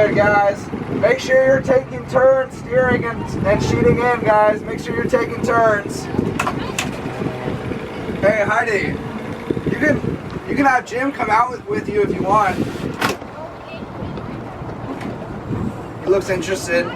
good, guys. Make sure you're taking turns steering and shooting in, guys. Make sure you're taking turns. Hey, Heidi, you can have Jim come out with you if you want. He looks interested.